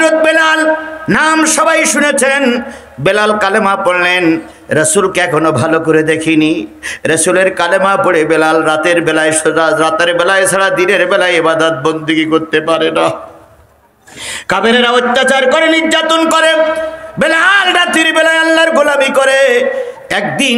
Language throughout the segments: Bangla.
হযরত বেলাল নাম সবাই শুনেছেন। বেলাল কালেমা পড়লেন, রাসূলকে এখনো ভালো করে দেখিনি। রাসূলের কালেমা পড়ে বেলাল রাতের বেলায় ছাড়া দিনের বেলায় ইবাদত বন্দেগী করতে পারে না। কাফেরেরা অত্যাচার করে, নির্যাতন করে, বেলাল রাতের বেলায় আল্লাহর গোলামি করে। একদিন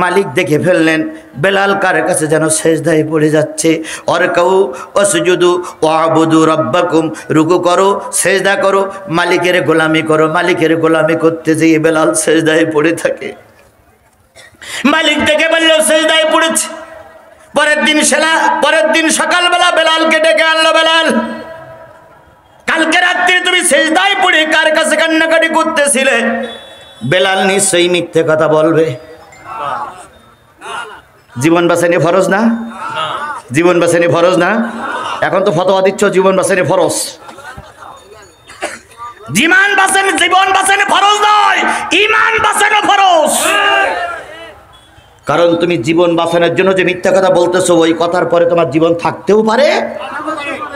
মালিক দেখে ফেললেন বেলাল কার কাছে যেন সেজদায় পড়ে যাচ্ছে। অরকাউ ওয়াসজুদু ওয়াবুদু রাব্বাকুম, রুকু করো, সেজদা করো, মালিকের গোলামি করো। মালিকের গোলামি করতে যেয়ে বেলাল সেজদায় পড়ে থাকে। মালিক দেখে বলল সেজদায় পড়েছে। পরের দিন সকালবেলা বেলালকে ডেকে আনলো, বেলাল কালকে রাত্রে তুমি সেজদায় পড়ে কার কাছে কান্নাকাটি করতেছিলে? বেলাল নিশ্চয়ই মিথ্যে কথা বলবে। জীবন বাঁচানি ফরজ না? জীবন বাঁচানি ফরজ না? এখন তো ফতোয়া দিচ্ছ জীবন বাঁচানি ফরজ। জীবন বাঁচানি ফরজ নয়, ঈমান বাঁচানো ফরজ। কারণ তুমি জীবন বাঁচানোর জন্য যে মিথ্যা কথা বলতেছো, ওই কথার পরে তোমার জীবন থাকতেও পারে,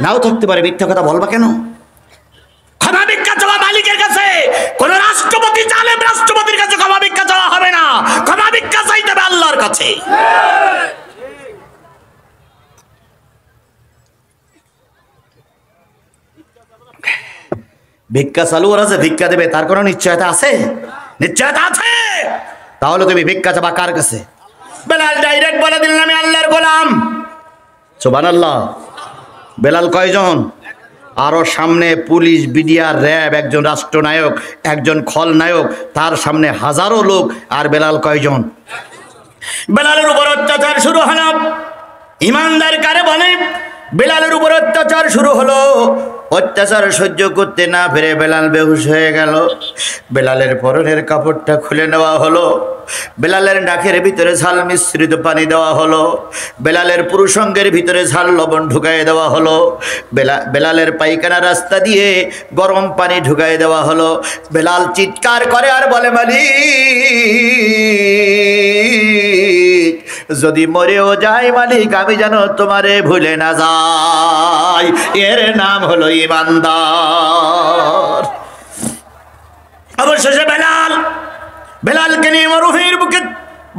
নাও থাকতে পারে। মিথ্যা কথা বলবা কেন? ক্ষমা ভিক্ষা চাওয়া মালিকের কাছে। কোন রাষ্ট্রপতি, জালেম রাষ্ট্রপতির কাছে ক্ষমা ভিক্ষা চাওয়া হবে না। ক্ষমা ভিক্ষা চাইতে হবে আল্লাহর কাছে। ভিক্ষা চালু আছে, ভিক্ষা দেবে, তার কোনো নিশ্চয়তা আছে? নিশ্চয়তা আছে। তাহলে তুমি ভিক্ষা চাবা কার কাছে? বেলাল ডাইরেক্ট বলে দিলেন আমি আল্লাহর গোলাম। সুবহানাল্লাহ। বেলাল কয়জন? আরো সামনে পুলিশ, বিডিআর, র্যাব, একজন রাষ্ট্রনায়ক, একজন খলনায়ক, তার সামনে হাজারো লোক। আর বেলাল কয়জন? বেলালের উপর অত্যাচার শুরু হলো। ইমানদার কারে বলে? বেলালের উপর অত্যাচার শুরু হলো। অত্যাচার সহ্য করতে না পেরে বেলাল বেহুশ হয়ে গেল। বেলালের পরনের কাপড়টা খুলে নেওয়া হলো। বেলালের নাকের ভিতরে ঝাল মিশ্রিত পানি দেওয়া হলো। বেলালের পুরুষাঙ্গের ভিতরে ঝাল লবণ ঢুকাই দেওয়া হলো। বেলালের পায়খানা রাস্তা দিয়ে গরম পানি ঢুকাই দেওয়া হলো। বেলাল চিৎকার করে আর বলে, মালিক যদি মরেও যায় মালিক, আমি যেন তোমারে ভুলে না যাই। এর নাম হলো ইমানদার। অবশেষে বেলালকে নিয়ে মরুভূমির বুকে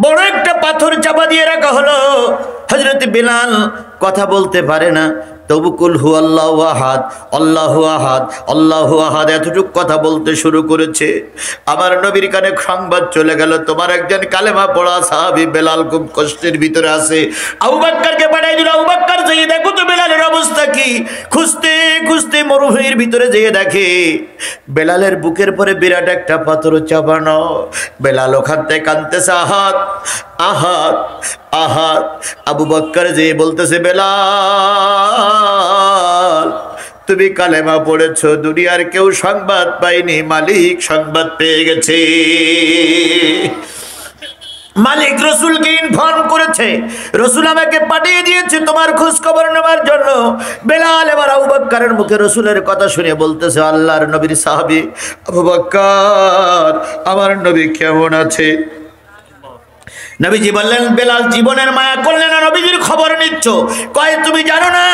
বড় একটা পাথর চাপা দিয়ে রাখা হলো। হযরত বেলাল কথা বলতে পারে না, তবু কুল হু আল্লাহু আহাদ, আল্লাহু আহাদ, আল্লাহু আহাদ এতটুক কথা বলতে শুরু করেছে। আমার নবীর কানে সংবাদ চলে গেল, তোমার একজন কালেমা পড়া সাহাবী বেলাল খুব কষ্টের ভিতরে আছে। আবু বকরকে পাঠিয়ে দিল, আবু বকর যেয়ে দেখো তো বেলালের অবস্থা কি। খুঁজতে খুঁজতে মরুভূমির ভিতরে যেয়ে দেখে বেলালের বুকের পরে বিরাট একটা পাথর চাপানো। বেলাল ওখান থেকে কাঁদতেছে, আহাদ আহাদ আহাদ। আবু বকর যেয়ে বলতেছে, বেলাল তুমি কালেমা পড়েছ, দুনিয়ার কেউ সংবাদ পায়নি, মালিক সংবাদ পেয়ে গেছে। মালিক রসুলকে ইনফর্ম করেছে, রসুল আমাকে পাঠিয়ে দিয়েছে তোমার খোঁজ খবর নেওয়ার জন্য। বেলাল এবার আবু বকরের মুখে রসুলের কথা শুনে বলতেছে, আল্লাহর নবীর সাহাবী আবু বকর, আমার নবী কেমন আছে? নবীজি বললেন, বেলাল জীবনের মায়া করলে না নবীজির খবর নিচ্ছ? কয় তুমি জানো না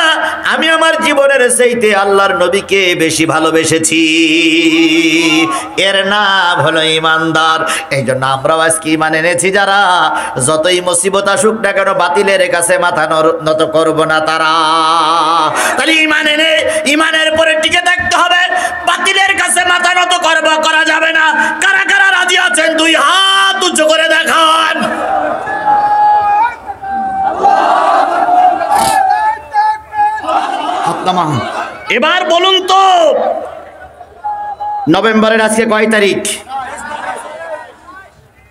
আমি আমার জীবনের চাইতে আল্লাহর নবীকে বেশি ভালোবেসেছি। এর নাম হলো ইমানদার। এই জন্য আমরাও আজকে ইমান এনেছি যারা, যতই মুসিবত আসুক না কেন বাতিলের কাছে মাথা নত করব না তারা। তাহলে ইমান এনে ইমানের পরে টিকে থাকতে হবে, বাতিলের কাছে মাথা নত করা যাবে না। কারা কারা রাজি আছেন দুই হাত উঁচু করে দেখান। এবার বলুন তো, নভেম্বরের আজকে কয় তারিখ?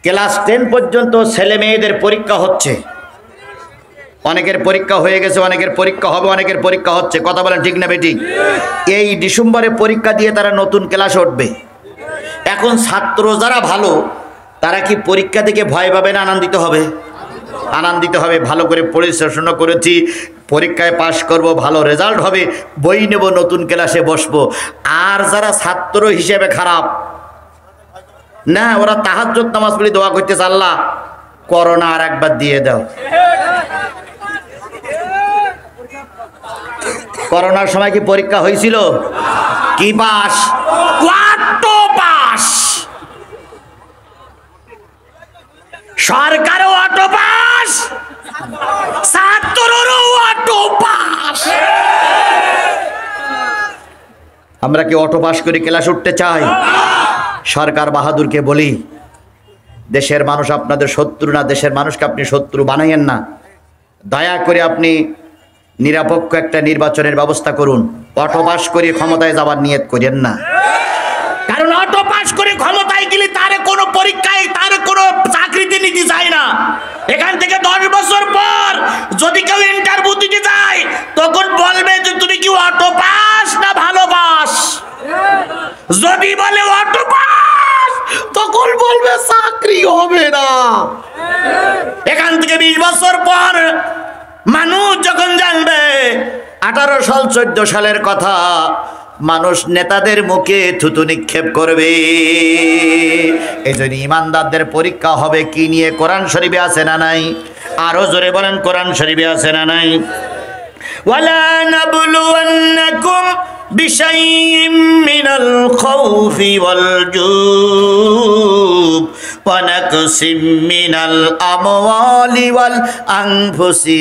ক্লাস 10 পর্যন্ত ছেলে মেয়েদের পরীক্ষা হচ্ছে। অনেকের পরীক্ষা হয়ে গেছে, অনেকের পরীক্ষা হবে, অনেকের পরীক্ষা হচ্ছে। কথা বলেন ঠিক না বেঠিক? এই ডিসেম্বরে পরীক্ষা দিয়ে তারা নতুন ক্লাস উঠবে। এখন ছাত্র যারা ভালো, তারা কি পরীক্ষা থেকে ভয় পাবে না আনন্দিত হবে? আনন্দিত হবে। ভালো করে পড়াশোনা করেছি, পরীক্ষায় পাশ করব, ভালো রেজাল্ট হবে, বই নেব, নতুন ক্লাসে বসবো। আর যারা ছাত্র হিসেবে খারাপ না, ওরা তাহাজ্জুদ নামাজ পড়ে দোয়া করতেছে, আল্লাহ করোনা আর একবার দিয়ে দাও। করোনার সময় কি পরীক্ষা হয়েছিল? কি পাস? Auto pass. সরকারও অটো পাস, ছাত্ররও অটো পাস। আমরা কি অটো পাস করে ক্লাস উঠতে চাই? সরকার বাহাদুরকে বলি, দেশের মানুষ আপনাদের শত্রু না, দেশের মানুষকে আপনি শত্রু বানাইয়েন না। দয়া করে আপনি নিরপেক্ষ একটা নির্বাচনের ব্যবস্থা করুন। অটো পাস করে ক্ষমতায় যাবার নিয়ত করেন না, কারণ অটো পাস করে ক্ষমতায় গেলে তারে কোনো পরীক্ষায় তারে কোনো চাকরিতে নিতে চায় না। এখান থেকে 10 বছর পর যদি কেউ ইন্টারভিউ দিতে যায়, তখন বলবে যে তুমি কি অটো পাস না ভালো পাস। যদি বলে অটো পাস, তখন বলবে চাকরি হবে না। এখান থেকে 20 বছর পর মানুষ যখন জানবে 18 সাল 14 সালের কথা, মানুষ নেতাদের মুখে থুতু নিক্ষেপ করবে। এই জন্য ইমানদারদের পরীক্ষা হবে কি নিয়ে? কোরআন শরীফে আছে না নাই? আরো জোরে বলেন, কোরআন শরীফে আছে না নাই? ওয়ালা নাবলুওয়ান্নাকুম বিশাইইম মিনাল খাউফি ওয়াল জুব ওয়া নাকসিম মিনাল আমওয়ালি ওয়াল আনফুসি